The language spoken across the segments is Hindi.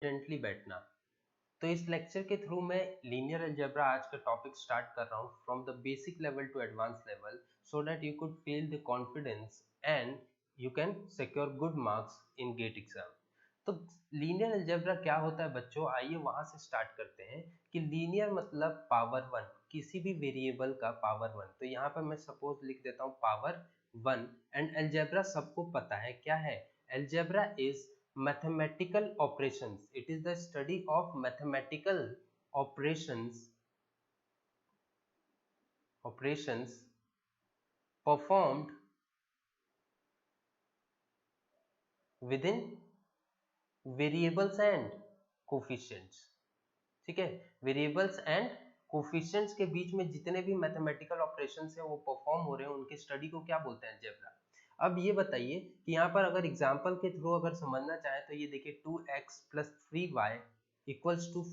कॉन्फिडेंटली बैठना। तो इस लेक्चर के थ्रू मैं लीनियर अलजेब्रा आज का टॉपिक स्टार्ट कर रहा हूँ from the basic level to advance level, so that you could feel the confidence and you can secure good marks in GATE exam. तो लीनियर अलजेब्रा क्या होता है बच्चों, आइए वहां से स्टार्ट करते हैं कि लीनियर मतलब पावर वन, किसी भी वेरिएबल का पावर वन। तो यहाँ पर मैं सपोज लिख देता हूँ पावर वन। एंड अलजेब्रा सबको पता है क्या है। Algebra is mathematical operations. It is the study of mathematical operations performed within variables and coefficients। ठीक है, वेरिएबल्स एंड कोफिशिएंट्स के बीच में जितने भी मैथमेटिकल ऑपरेशंस हैं वो परफॉर्म हो रहे हैं, उनके स्टडी को क्या बोलते हैं, अलजेब्रा। अब ये बताइए कि यहाँ पर अगर एग्जांपल के थ्रू अगर समझना चाहे तो ये देखिए 2x + 3y =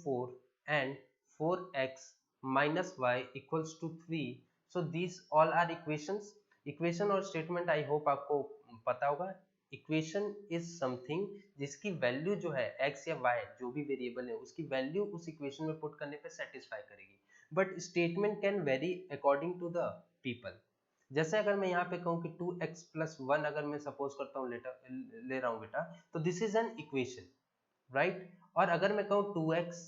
4 and 4x - y = 3। So these all are equations. Equation और स्टेटमेंट आई होप आपको पता होगा। इक्वेशन इज समथिंग जिसकी वैल्यू जो है x या y जो भी वेरिएबल है उसकी वैल्यू उस इक्वेशन में पुट करने पे सेटिस्फाई करेगी। But statement can vary according to the people. जैसे अगर मैं यहाँ पे कहूँ कि 2x + 1 अगर मैं सपोज करता हूँ ले रहा हूँ बेटा, तो this is an equation, right. और अगर मैं कहूँ 2x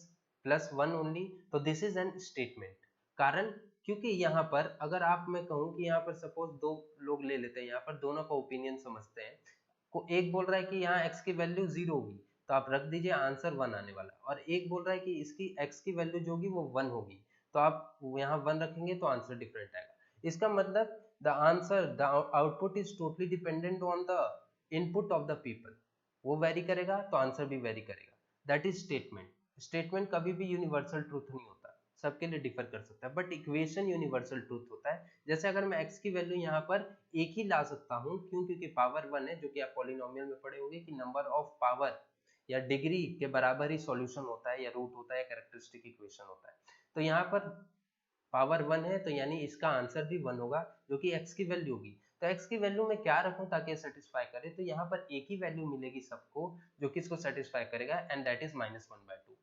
+ 1 ओनली, तो दिस इज एन स्टेटमेंट। कारण क्योंकि यहाँ पर अगर आप मैं कहूँ कि यहाँ पर सपोज दो लोग ले लेते हैं, यहाँ पर दोनों का ओपिनियन समझते हैं। को एक बोल रहा है कि यहाँ x की वैल्यू 0 होगी, तो आप रख दीजिए आंसर 1 आने वाला। और एक बोल रहा है कि इसकी x की वैल्यू जो होगी वो 1 होगी, तो आप यहाँ 1 रखेंगे तो आंसर डिफरेंट आएगा। इसका मतलब the output is totally dependent on the input of the people. वो वेरी करेगा तो आंसर भी वेरी करेगा। That is statement. स्टेटमेंट कभी भी यूनिवर्सल ट्रूथ नहीं होता, सबके लिए डिफर कर सकता है। बट इक्वेशन यूनिवर्सल ट्रूथ होता है। जैसे अगर मैं x की वैल्यू यहाँ पर एक ही ला सकता हूँ, क्यों, क्योंकि पावर 1 है, जो कि आप पॉलिनोमियल में पढ़े होंगे कि नंबर ऑफ पावर या डिग्री के बराबर ही सॉल्यूशन होता है या रूट होता है या कैरेक्टरिस्टिक इक्वेशन होता है। तो यहाँ पर पावर 1 है तो यानी इसका आंसर भी 1 होगा, जो कि x की वैल्यू होगी। तो x की वैल्यू में क्या रखूं ताकि सेटिस्फाई करे, तो यहाँ पर एक ही वैल्यू मिलेगी सबको जो कि इसको सेटिस्फाई करेगा, एंड दैट इज -1/2।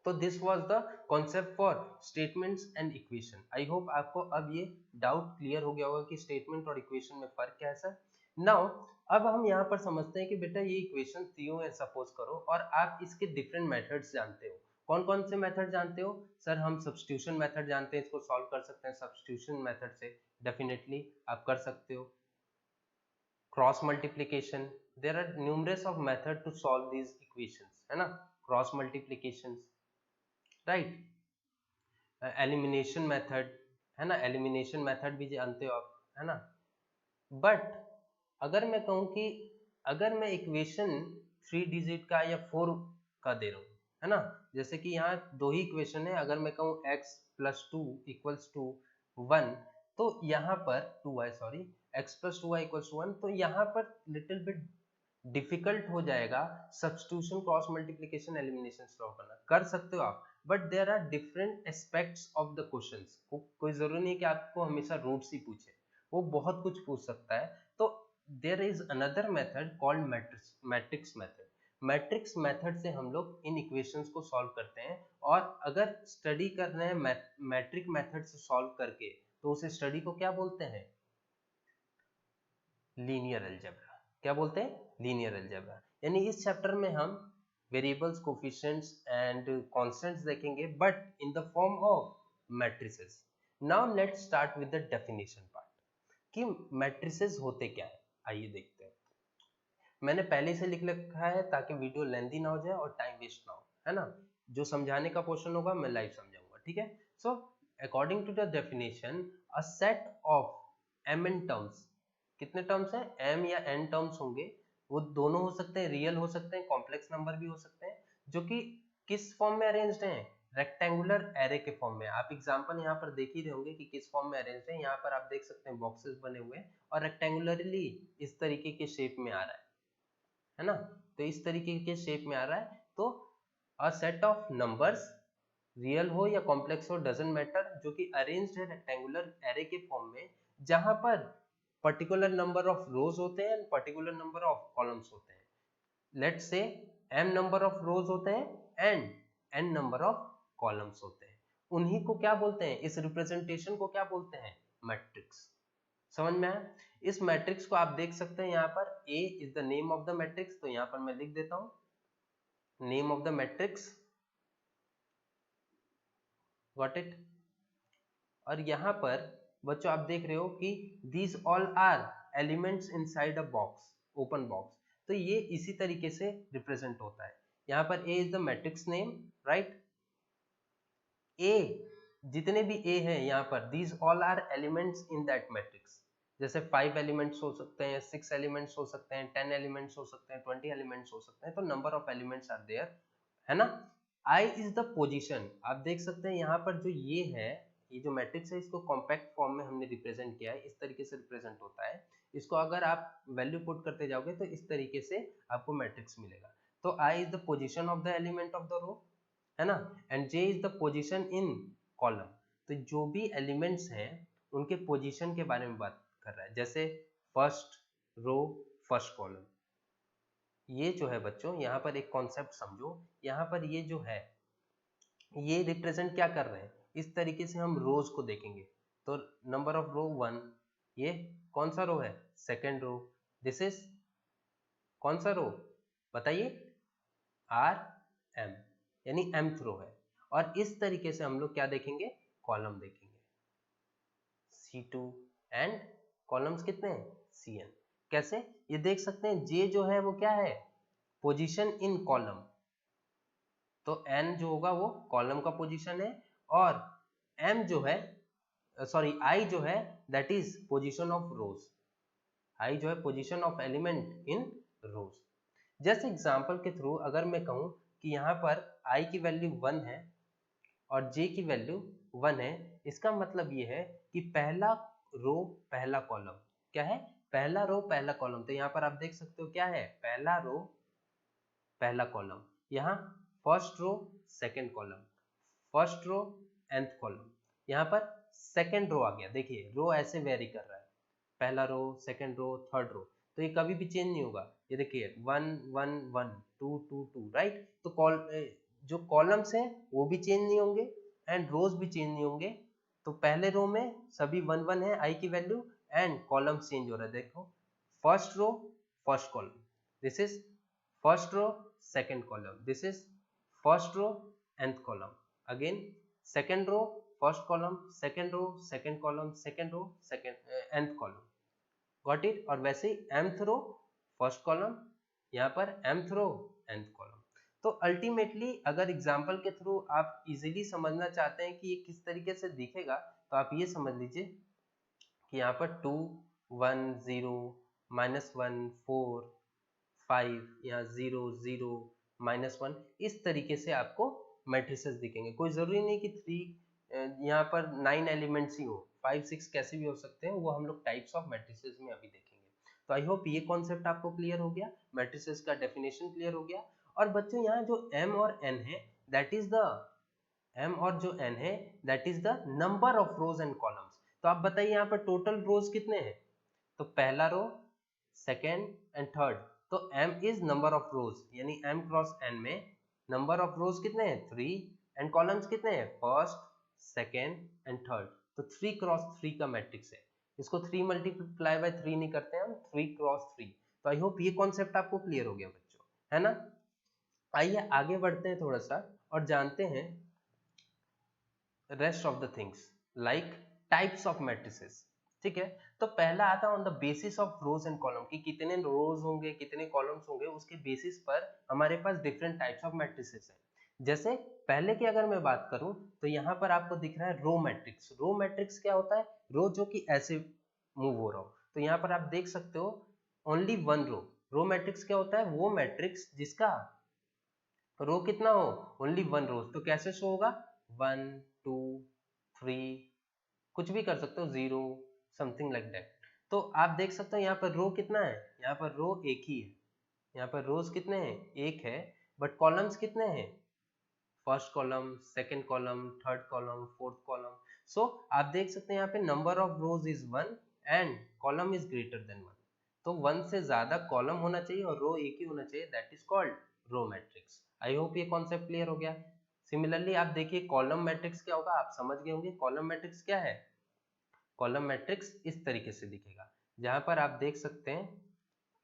तो this was the concept for statements and equation. I hope आपको अब ये डाउट क्लियर हो गया होगा कि स्टेटमेंट और इक्वेशन में फर्क क्या है सर। नाउ अब हम यहाँ पर समझते हैं कि बेटा ये इक्वेशन दियो है सपोज करो, और आप इसके डिफरेंट मेथड्स जानते हो। कौन कौन से मेथड जानते हो सर? हम सब्स्टिट्यूशन मेथड जानते हैं, इसको सॉल्व कर सकते हैं सब्स्टिट्यूशन मेथड से, डेफिनेटली आप कर सकते हो। Cross multiplication, there are numerous of method to solve these equations, है ना। Cross multiplication, right. Elimination method, है ना, एलिमिनेशन मेथड भी जानते हो आप, है ना। बट अगर मैं कहूँ कि अगर मैं इक्वेशन 3 डिजिट का या 4 का दे रहा हूँ, है ना, जैसे कि यहाँ दो ही इक्वेशन है, अगर मैं कहूँ x + 2 = 1, तो यहाँ पर 2y, सॉरी, x + 2y = 1, तो यहाँ पर लिटिल बिट डिफिकल्ट हो जाएगा substitution, cross multiplication, elimination solve करना। कर सकते हो आप, but there are different aspects of the questions. कोई जरूरी नहीं कि आपको हमेशा रूट्स ही पूछे, वो बहुत कुछ पूछ सकता है। तो there is another method called matrix method. Matrix method से हम लोग इन इक्वेशंस को सॉल्व करते हैं। और अगर स्टडी कर रहे हैं मैट्रिक मेथड से सॉल्व करके, तो उस स्टडी को क्या बोलते हैं? Linear algebra. क्या बोलते हैं? Linear algebra. यानी इस चैप्टर में हम वेरिएबल्स, कोफिशिएंट्स एंड कांस्टेंट्स देखेंगे, but in the form of matrices. Now let's start with the definition part कि मैट्रिसेस होते क्या है। आइए देखते हैं। मैंने पहले से लिख रखा है ताकि वीडियो लेंथी ना हो जाए और टाइम वेस्ट ना हो, है ना। जो समझाने का पोर्शन होगा मैं लाइव समझाऊंगा, ठीक है। So according to the definition, a set of mn terms, कितने टर्म्स हैं? m या n टर्म्स होंगे। वो दोनों हो सकते हैं, रियल हो सकते हैं, कॉम्प्लेक्स नंबर भी हो सकते हैं, जो कि किस फॉर्म में अरेंज्ड हैं? रेक्टेंगुलर एरे के फॉर्म में। आप एग्जांपल यहाँ पर देख ही रहे होंगे कि किस फॉर्म में अरेंज्ड है। यहाँ पर आप देख सकते हैं बॉक्सेस बने हुए हैं और रेक्टेंगुलरली इस तरीके के शेप में आ रहा है ना। तो इस तरीके के शेप में आ रहा है। तो अ सेट ऑफ नंबर्स, रियल हो या कॉम्प्लेक्स हो डजंट मैटर, जो कि अरेंज्ड है रेक्टेंगुलर एरे के फॉर्म में, जहां पर पर्टिकुलर नंबर ऑफ रोज होते हैं and particular number of columns होते हैं। Let's say m number of रोज होते हैं and n number of columns होते हैं। उन्हीं को क्या बोलते हैं, इस रिप्रेजेंटेशन को क्या बोलते हैं, मैट्रिक्स। समझ में आया? इस मैट्रिक्स को आप देख सकते हैं यहाँ पर A is the name of the matrix, तो यहाँ पर मैं लिख देता हूं name of the matrix, got it. और यहाँ पर बच्चों आप देख रहे हो कि these all are elements inside a box, open box, तो ये इसी तरीके से रिप्रेजेंट होता है। यहाँ पर A is the matrix name, right. A जितने भी A हैं यहाँ पर, these all are elements in that matrix. जैसे 5 एलिमेंट्स हो सकते हैं, 6 एलिमेंट्स हो सकते हैं, 10 एलिमेंट्स हो सकते हैं, 20 एलिमेंट्स हो सकते हैं, तो number of elements are there, है ना। I इज द पोजीशन, आप देख सकते हैं यहाँ पर जो ये है, ये जो मैट्रिक्स है, इसको कॉम्पैक्ट फॉर्म में हमने रिप्रेजेंट किया है, इस तरीके से रिप्रेजेंट होता है। इसको अगर आप वैल्यू पुट करते जाओगे तो इस तरीके से आपको मैट्रिक्स मिलेगा। तो I is the position of the element of the row, है ना, and J is the position in column. तो जो भी एलिमेंट्स हैं उनके पोजीशन के बारे में बात कर रहा है, जैसे फर्स्ट रो, फर्स्ट कॉलम। ये जो है बच्चों, यहाँ पर एक कॉन्सेप्ट समझो, यहाँ पर ये जो है ये रिप्रेजेंट क्या कर रहे हैं, इस तरीके से हम रोज को देखेंगे तो नंबर ऑफ रो 1, ये कौन सा रो है, सेकेंड रो। दिस इज कौन सा रो बताइए, आर एम, यानी mth रो है। और इस तरीके से हम लोग क्या देखेंगे, कॉलम देखेंगे, C2 एंड कॉलम्स कितने हैं, Cn। कैसे, ये देख सकते हैं J जो है वो क्या है, पोजीशन इन कॉलम, तो n जो होगा वो कॉलम का पोजीशन है, और m जो है, सॉरी I जो है that is position of rose, I जो है पोजीशन ऑफ एलिमेंट इन रोज। जैसे एग्जांपल के थ्रू अगर मैं कहूं कि यहाँ पर I की वैल्यू 1 है और J की वैल्यू 1 है, इसका मतलब ये है कि पहला रो पहला कॉलम क्या है, पहला रो पहला कॉलम। तो यहाँ पर आप देख सकते हो क्या है, पहला रो पहला कॉलम, यहाँ first row second column, first row nth column, यहाँ पर सेकंड रो आ गया। देखिए रो ऐसे वेरी कर रहा है, पहला रो सेकंड रो थर्ड रो, तो ये कभी भी चेंज नहीं होगा। ये देखिए 1 1 1 2 2 2, राइट। तो जो कॉलम्स हैं वो भी चेंज नहीं होंगे एंड रोज भी चेंज नहीं होंगे। तो पहले रो में सभी 1 1 है आई की वैल्यू, एंड कॉलम चेंज हो रहा है। देखो first row first column, this is first row second column, this is first row nth column, again second row first column, second row second column, second row second nth column, got it। और वैसे ही mth row first column, यहाँ पर mth row nth column। तो अल्टीमेटली अगर एग्जाम्पल के थ्रू आप इजीली समझना चाहते हैं कि ये किस तरीके से दिखेगा, तो आप ये समझ लीजिए कि यहाँ पर 2 1 0 -1 4 5, यहाँ 0 0 -1, इस तरीके से आपको मैट्रिसेस दिखेंगे। कोई जरूरी नहीं कि 3 यहाँ पर 9 एलिमेंट्स ही हो, 5 6 कैसे भी हो सकते हैं, वो हम लोग टाइप्स ऑफ मैट्रिसेस में अभी देखेंगे। तो आई होप ये कॉन्सेप्ट आपको क्लियर हो गया, मैट्रिसेस का डेफिनेशन क्लियर हो गया। और बच्चों यहाँ जो m और n है दैट इज द m और जो n है that is the number of rows and columns. तो आप बताइए यहाँ पर टोटल रोज कितने हैं, तो पहला रो सेकेंड एंड थर्ड, तो m इज नंबर ऑफ रोज, यानी m क्रॉस n में नंबर ऑफ रोज कितने हैं 3 एंड कॉलम्स कितने हैं फर्स्ट सेकेंड एंड थर्ड। तो 3 क्रॉस 3 का मैट्रिक्स है, इसको 3 मल्टीप्लाई बाय 3 नहीं करते हैं हम, 3 क्रॉस 3। तो आई होप ये कॉन्सेप्ट आपको क्लियर हो गया बच्चों, है ना। आइए आगे बढ़ते हैं थोड़ा सा और जानते हैं rest of the things like types of matrices. ठीक है, तो पहला आता है on the basis of rows and column, कि कितने रोज होंगे कितने कॉलम्स होंगे, उसके बेसिस पर हमारे पास डिफरेंट टाइप्स ऑफ मैट्रिसेस हैं। जैसे पहले की अगर मैं बात करूं तो यहाँ पर आपको दिख रहा है रो मैट्रिक्स। रो मैट्रिक्स क्या होता है, रो जो कि ऐसे मूव हो रहा हो। तो यहाँ पर आप देख सकते हो only one row. Row matrix क्या होता है, वो मैट्रिक्स जिसका रो कितना हो, ओनली वन रोज। तो कैसे शो होगा, 1 2 3, कुछ भी कर सकते हो, 0 समथिंग लाइक दैट। तो आप देख सकते हो यहाँ पर रो कितना है, यहाँ पर रो एक ही है, यहाँ पर रोज कितने हैं, एक है, बट कॉलम्स कितने हैं, first column second column third column fourth column. So आप देख सकते हैं यहाँ पे number of rows is 1 and column is greater than 1। तो 1 से ज्यादा कॉलम होना चाहिए और रो एक ही होना चाहिए, that is called row matrix. I hope ये कॉन्सेप्ट क्लियर हो गया। सिमिलरली आप देखिए कॉलम मैट्रिक्स क्या होगा, आप समझ गए होंगे कॉलम मैट्रिक्स क्या है। कॉलम मैट्रिक्स इस तरीके से दिखेगा, जहां पर आप देख सकते हैं,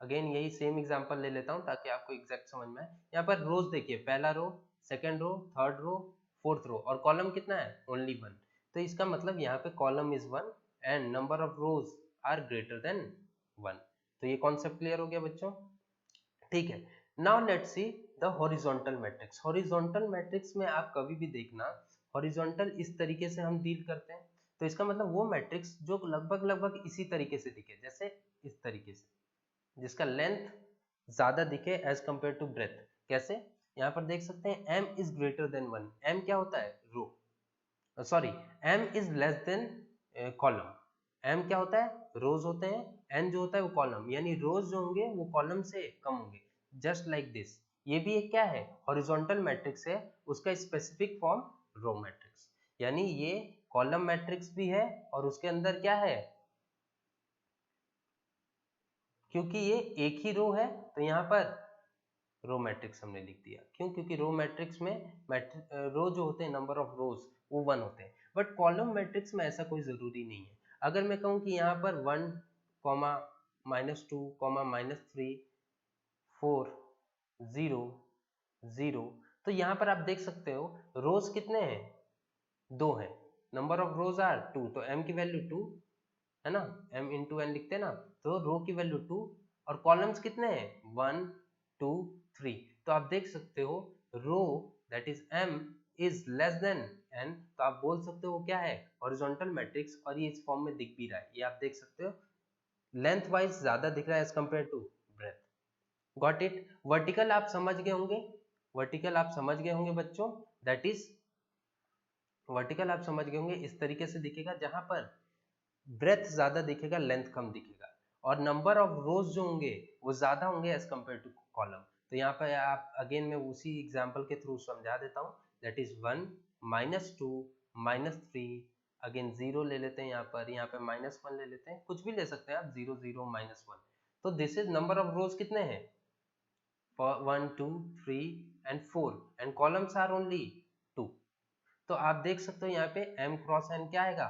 अगेन यही सेम एग्जांपल ले लेता हूं ताकि आपको एग्जैक्ट समझ में आए। यहाँ पर रोज देखिए, पहला row, second row, third row, fourth row, और कॉलम कितना है, ओनली वन। तो इसका मतलब यहाँ पे column is one and number of rows are greater than one. तो ये कॉन्सेप्ट क्लियर हो गया बच्चों, ठीक है। Now let's see the horizontal matrix. Horizontal matrix में आप कभी भी देखना, हॉरिजॉन्टल इस तरीके से हम डील करते हैं, तो इसका मतलब वो मैट्रिक्स जो लगभग लगभग इसी तरीके से दिखे, जैसे इस तरीके से, जिसका लेंथ ज्यादा दिखे एज कंपेयर टू ब्रेथ। कैसे, यहाँ पर देख सकते हैं m is greater than 1। m क्या होता है, row, sorry, m is less than column. m क्या होता है, रोज होते हैं, n जो होता है वो कॉलम, यानी रोज जो होंगे वो कॉलम से कम होंगे, जस्ट लाइक दिस। ये भी एक क्या है, हॉरिजॉन्टल मैट्रिक्स है, उसका स्पेसिफिक फॉर्म रो मैट्रिक्स। यानी ये कॉलम मैट्रिक्स भी है और उसके अंदर क्या है, क्योंकि ये एक ही रो है तो यहाँ पर रो मैट्रिक्स हमने लिख दिया। क्यों, क्योंकि रो मैट्रिक्स में रो जो होते हैं, नंबर ऑफ रोज वो वन होते हैं, बट कॉलम मैट्रिक्स में ऐसा कोई जरूरी नहीं है। अगर मैं कहूँ कि यहाँ पर 1, -2, -3, 4, 0, 0, तो यहाँ पर आप देख सकते हो रोज कितने हैं, 2 हैं, नंबर ऑफ रोज आर 2, तो m की वैल्यू 2 है ना, m इंटू n लिखते हैं ना, तो रो की वैल्यू 2, और कॉलम्स कितने हैं, 1, 2, 3। तो आप देख सकते हो row that is m is less than n, तो आप बोल सकते हो क्या है, हॉरिजॉन्टल मैट्रिक्स, और ये इस फॉर्म में दिख भी रहा है, ये आप देख सकते हो लेंथ वाइज ज्यादा दिख रहा है as compare to breadth. Got it. Vertical आप समझ गए होंगे, वर्टिकल आप समझ गए होंगे बच्चों, दैट इज वर्टिकल आप समझ गए होंगे, इस तरीके से दिखेगा जहां पर ब्रेथ ज्यादा दिखेगा, लेंथ कम दिखेगा, और नंबर ऑफ रोज जो होंगे वो ज्यादा होंगे एज कंपेयर टू कॉलम। तो यहाँ पे आप अगेन मैं उसी एग्जांपल के थ्रू समझा देता हूँ, दैट इज 1, -2, -3, अगेन 0 ले लेते हैं, यहाँ पे -1 ले लेते हैं, कुछ भी ले सकते हैं आप, 0, 0, -1। तो this is number of rows कितने हैं, 1, 2, 3 and 4, and columns are only 2। तो आप देख सकते हो यहाँ पे m क्रॉस n क्या आएगा,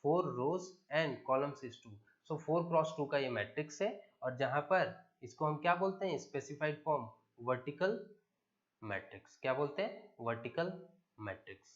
4 rows and columns is 2, so 4 cross 2 का ये मैट्रिक्स है, और जहां पर इसको हम क्या बोलते हैं, स्पेसिफाइड फॉर्म वर्टिकल मैट्रिक्स। क्या बोलते हैं, वर्टिकल मैट्रिक्स।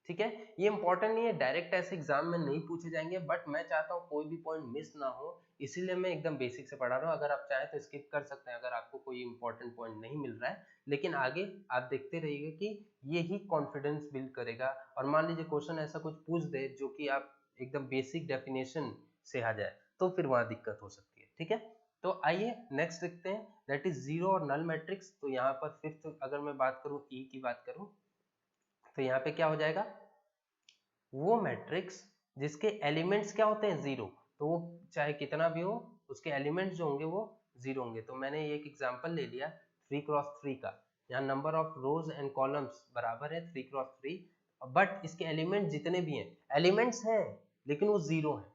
ठीक है, ये इंपॉर्टेंट नहीं है, डायरेक्ट ऐसे एग्जाम में नहीं पूछे जाएंगे, बट मैं चाहता हूँ कोई भी पॉइंट मिस ना हो, इसीलिए मैं एकदम बेसिक से पढ़ा रहा हूँ। अगर आप चाहें तो स्किप कर सकते हैं अगर आपको कोई इंपॉर्टेंट पॉइंट नहीं मिल रहा है, लेकिन आगे आप देखते रहिएगा कि ये ही कॉन्फिडेंस बिल्ड करेगा। और मान लीजिए क्वेश्चन ऐसा कुछ पूछ दे जो कि आप एकदम बेसिक डेफिनेशन से आ जाए, तो फिर वहां दिक्कत हो सकती है। ठीक है, तो आइए नेक्स्ट देखते हैं, दैट इज जीरो और नल मैट्रिक्स। तो यहाँ पर फिफ्थ अगर मैं बात करूँ, ई की बात करूँ, तो यहाँ पे क्या हो जाएगा, वो मैट्रिक्स जिसके एलिमेंट्स क्या होते हैं, जीरो, तो वो चाहे कितना भी हो उसके एलिमेंट्स जो होंगे वो जीरो होंगे। तो मैंने एक एग्जांपल ले लिया 3x3 का, यहाँ number of rows and columns बराबर है 3x3, बट इसके एलिमेंट जितने भी हैं, एलिमेंट्स हैं लेकिन वो जीरो है।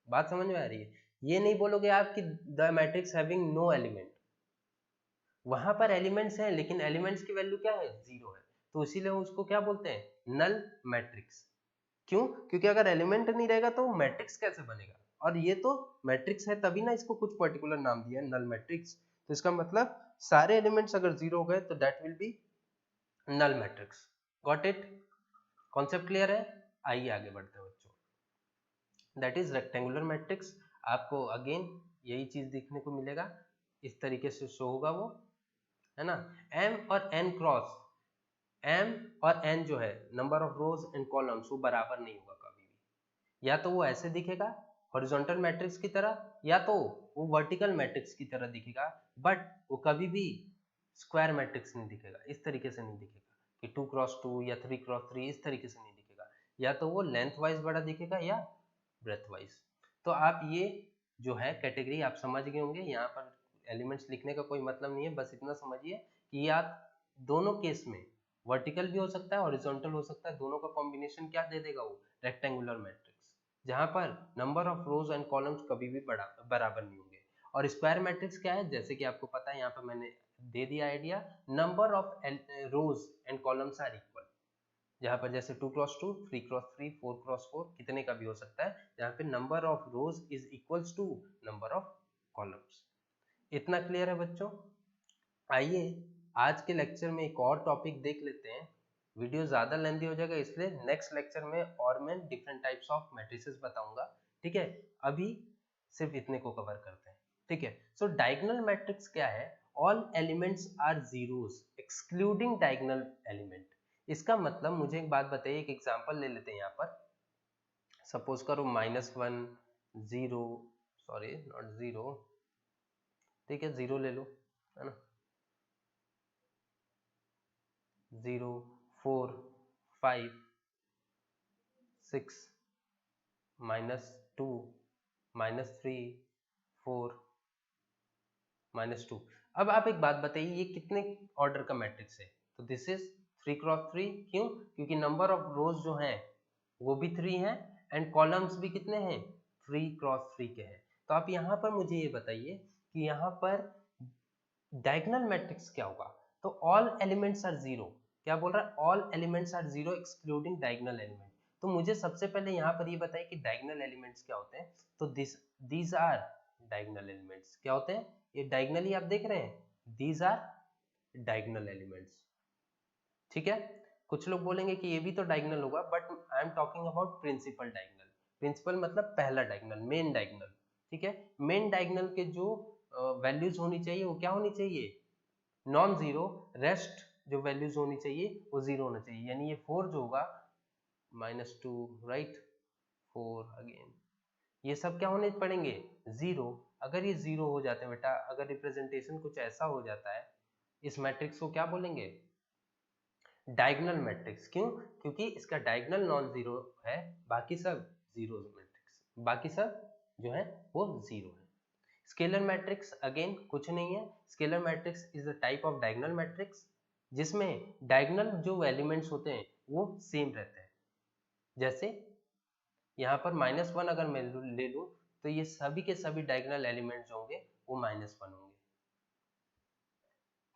बात समझ में आ रही है, ये नहीं बोलोगे आप कि the matrix having no element, वहां पर एलिमेंट्स हैं लेकिन एलिमेंट्स की वैल्यू क्या है, जीरो है, तो इसीलिए उसको क्या बोलते हैं, नल मैट्रिक्स। क्यों, क्योंकि अगर एलिमेंट नहीं रहेगा तो मैट्रिक्स कैसे बनेगा, और ये तो मैट्रिक्स है तभी ना इसको कुछ पर्टिकुलर नाम दिया है नल मैट्रिक्स। तो इसका मतलब सारे एलिमेंट्स अगर जीरो हो गए तो that will be null matrix. Got it, concept clear है। आइए आगे बढ़ते हैं बच्चों, दैट इज रेक्टेंगुलर मैट्रिक्स। आपको अगेन यही चीज देखने को मिलेगा, इस तरीके से शो होगा वो, है ना। m और n क्रॉस, m और n जो है number of rows and columns वो बराबर नहीं होगा कभी भी, या तो वो ऐसे दिखेगा हॉरिजॉन्टल मैट्रिक्स की तरह, या तो वो वर्टिकल मैट्रिक्स की तरह दिखेगा, बट वो कभी भी स्क्वायर मैट्रिक्स नहीं दिखेगा, इस तरीके से नहीं दिखेगा कि 2x2 या 3x3, इस तरीके से नहीं दिखेगा, या तो वो लेंथ वाइज बड़ा दिखेगा या ब्रेथ वाइज। तो आप ये जो है कैटेगरी आप समझ गए होंगे, यहाँ पर एलिमेंट्स लिखने का कोई मतलब नहीं है, बस इतना समझिए कि आप दोनों केस में वर्टिकल भी हो सकता है, हॉरिजॉन्टल हो सकता है, दोनों का कॉम्बिनेशन क्या दे देगा वो, रेक्टेंगुलर मैट्रिक्स, जहां पर number of rows and columns कभी भी बराबर नहीं होंगे। और स्क्वायर मैट्रिक्स क्या है, जैसे कि आपको पता है यहाँ पर मैंने दे दिया idea, number of rows and columns are equal, जहां पर जैसे 2x2, 3x3, 4x4 कितने का भी हो सकता है, जहां पे number of rows is equals to number of columns. इतना क्लियर है बच्चों? आइए आज के लेक्चर में एक और टॉपिक देख लेते हैं। वीडियो ज्यादा लेंथी हो जाएगा, इसलिए नेक्स्ट लेक्चर में और मैं डिफरेंट टाइप्स ऑफ मैट्रिसेस बताऊंगा, ठीक है? अभी सिर्फ इतने को कवर करते हैं, ठीक है? सो डायगोनल मैट्रिक्स क्या है? All elements are zeros excluding diagonal element. इसका मतलब मुझे एक बात बताइए, एक एग्जांपल ले लेते हैं यहाँ पर। सपोज करो -1 0, सॉरी नॉट 0, ठीक है 0 ले लो, है ना, 0 4 5 6 -2 -3 4 -2। अब आप एक बात बताइए, ये कितने ऑर्डर का मैट्रिक्स है? तो दिस इज 3x3। क्यों? क्योंकि नंबर ऑफ रोज जो हैं वो भी 3 हैं एंड कॉलम्स भी कितने हैं? 3x3 के हैं। तो आप यहाँ पर मुझे ये बताइए कि यहाँ पर डायगोनल मैट्रिक्स क्या होगा? तो ऑल एलिमेंट्स आर जीरो। क्या बोल रहा है? All elements are zero excluding diagonal element. तो मुझे सबसे पहले यहाँ पर ये बताइए कि डायगोनल एलिमेंट्स क्या होते हैं। तो दीज आर डायगोनल एलिमेंट्स। क्या होते हैं? ये डायगोनली आप देख रहे हैं, दीज आर डायगोनल एलिमेंट्स, ठीक है? कुछ लोग बोलेंगे कि ये भी तो डायगोनल होगा, but I am talking about principal diagonal. Principal मतलब पहला डायगोनल, मेन डायगोनल, ठीक है? मेन डायगोनल के जो वैल्यूज होनी चाहिए वो क्या होनी चाहिए? Non zero. रेस्ट जो वैल्यूज होनी चाहिए वो जीरो होना चाहिए। यानी ये 4 जो होगा, -2 राइट, 4 अगेन, ये सब क्या होने पड़ेंगे? जीरो। अगर ये जीरो हो जाते हैं बेटा, अगर रिप्रेजेंटेशन कुछ ऐसा हो जाता है, इस मैट्रिक्स को क्या बोलेंगे? Diagonal matrix. क्यों? क्योंकि इसका डायगोनल नॉन जीरो है, बाकी सब जीरो मैट्रिक्स, बाकी सब जो है वो जीरो है। स्केलर मैट्रिक्स अगेन कुछ नहीं है। Scalar matrix is a type of diagonal matrix जिसमें डायगोनल जो एलिमेंट्स होते हैं वो सेम रहते हैं। जैसे यहाँ पर -1 अगर मैं ले लूँ तो ये सभी के सभी डायगोनल एलिमेंट्स होंगे वो -1 होंगे।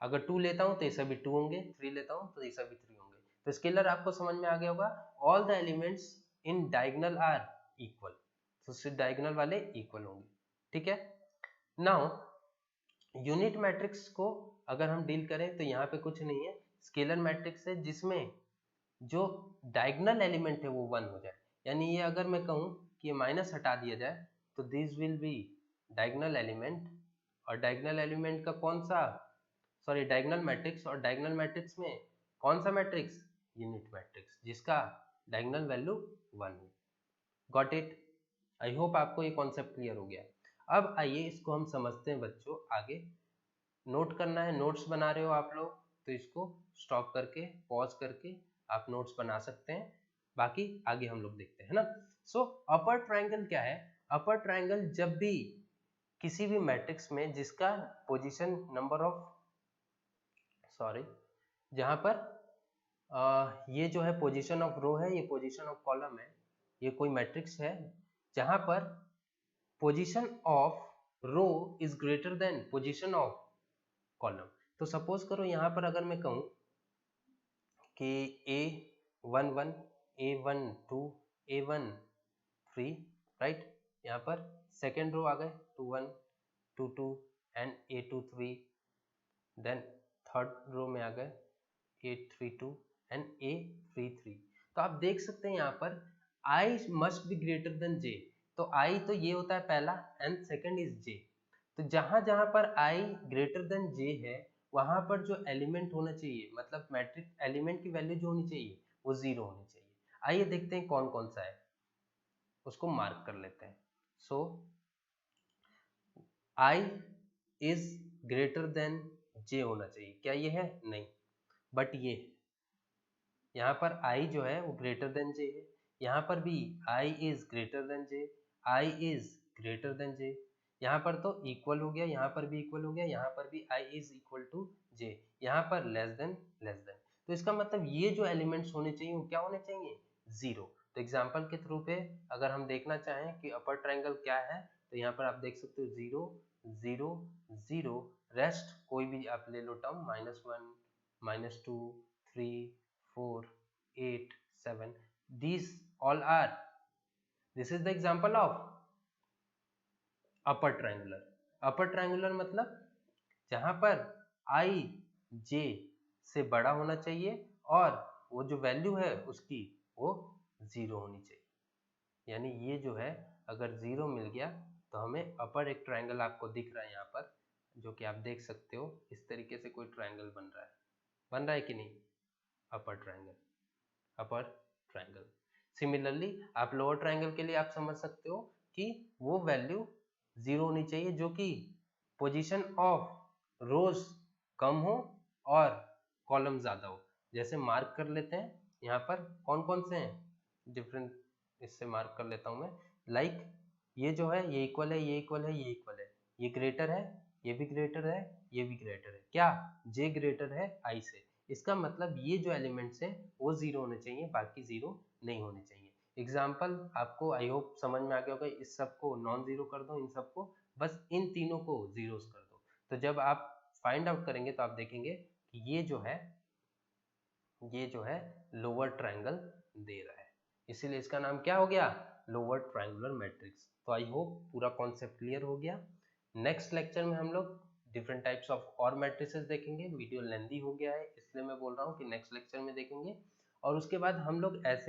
अगर 2 लेता हूँ तो ये सभी 2 होंगे, 3 लेता हूँ तो ये सभी 3 होंगे। तो स्केलर आपको समझ में आ गया होगा। All the elements in diagonal are equal, तो सिर्फ डायगोनल वाले इक्वल होंगे, ठीक है? नाउ यूनिट मैट्रिक्स को अगर हम डील करें तो यहाँ पे कुछ नहीं है, स्केलर मैट्रिक्स है जिसमें जो डायगोनल एलिमेंट है वो 1 हो जाए। यानी ये अगर मैं कहूँ कि ये माइनस हटा दिया जाए तो this will be diagonal element, और डायगोनल एलिमेंट का कौन सा, सॉरी डायगोनल मैट्रिक्स, और डायगोनल मैट्रिक्स में कौन सा मैट्रिक्स? यूनिट मैट्रिक्स, जिसका डायगोनल वैल्यू 1 हो। Got it? आई होप आपको ये कॉन्सेप्ट क्लियर हो गया। अब आइए इसको हम समझते हैं बच्चों आगे। नोट करना है, नोट्स बना रहे हो आप लोग तो इसको स्टॉप करके पॉज करके आप नोट्स बना सकते हैं, बाकी आगे हम लोग देखते हैं ना। सो अपर ट्रायंगल क्या है? अपर ट्रायंगल जब भी किसी भी मैट्रिक्स में जिसका पोजीशन नंबर ऑफ, सॉरी, जहां पर ये जो है पोजीशन ऑफ रो है, ये पोजीशन ऑफ कॉलम है, ये कोई मैट्रिक्स है जहां पर position of row is greater than position of column. तो सपोज करो यहाँ पर अगर मैं कहूँ कि A11 A12 A13 राइट, यहाँ पर सेकेंड रो आ गए 21 22 and A23, then third row में आ गए A32 एंड A33। तो आप देख सकते हैं यहाँ पर I must be greater than J। तो I तो ये होता है पहला एंड सेकेंड इज J। तो जहां जहां पर I ग्रेटर देन J है वहां पर जो एलिमेंट होना चाहिए, मतलब मैट्रिक्स एलिमेंट की वैल्यू जो होनी चाहिए वो 0 होनी चाहिए। आइए देखते हैं कौन कौन सा है, उसको मार्क कर लेते हैं। सो I is greater then J होना चाहिए। क्या ये है? नहीं, बट ये यहाँ पर I जो है वो ग्रेटर देन J है। यहाँ पर भी I is greater then J, I is greater then J। यहाँ पर तो इक्वल हो गया, यहाँ पर भी इक्वल हो गया, यहाँ पर भी I is equal to J, यहाँ पर लेस देन लेस देन। तो इसका मतलब ये जो एलिमेंट्स होने चाहिए वो क्या होने चाहिए? 0। तो एग्जाम्पल के थ्रू पे अगर हम देखना चाहें कि अपर ट्रायंगल क्या है, तो यहाँ पर आप देख सकते हो 0 0 0 रेस्ट कोई भी आप ले लो term, -1, -2, 3, 4, 8, 7, these all are, this is the example of upper triangular. Upper triangular मतलब जहां पर आई जे से बड़ा होना चाहिए और वो जो वैल्यू है उसकी वो 0 होनी चाहिए। यानी ये जो है अगर 0 मिल गया तो हमें अपर एक ट्रायंगल आपको दिख रहा है यहाँ पर, जो कि आप देख सकते हो इस तरीके से कोई ट्रायंगल बन रहा है कि नहीं, अपर ट्रायंगल, अपर ट्रायंगल। सिमिलरली आप लोअर ट्रायंगल के लिए आप समझ सकते हो कि वो वैल्यू 0 होनी चाहिए जो कि पोजीशन ऑफ रोज कम हो और कॉलम ज्यादा हो। जैसे मार्क कर लेते हैं यहाँ पर कौन कौन से हैं डिफरेंट, इससे मार्क कर लेता हूँ मैं। लाइक ये जो है ये इक्वल है, ये इक्वल है, ये इक्वल है, ये ग्रेटर है, ये भी ग्रेटर है, ये भी ग्रेटर है, क्या जे ग्रेटर है आई से। इसका मतलब ये जो एलिमेंट्स हैं वो 0 होने चाहिए, बाकी 0 नहीं होने चाहिए। एग्जाम्पल आपको आई होप समझ में आ गया होगा, इस सबको नॉन जीरो कर दो, इन सबको बस इन तीनों को जीरोस कर दो। तो जब आप फाइंड आउट करेंगे तो आप देखेंगे कि ये जो है लोअर ट्रायंगल दे रहा है, इसीलिए इसका नाम क्या हो गया, लोअर ट्रायंगुलर मैट्रिक्स। तो आई होप पूरा कॉन्सेप्ट क्लियर हो गया। नेक्स्ट लेक्चर में हम लोग डिफरेंट टाइप्स ऑफ और मैट्रिसेस देखेंगे। वीडियो लेंदी हो गया है इसलिए मैं बोल रहा हूँ कि नेक्स्ट लेक्चर में देखेंगे। और उसके बाद हम लोग ऐसे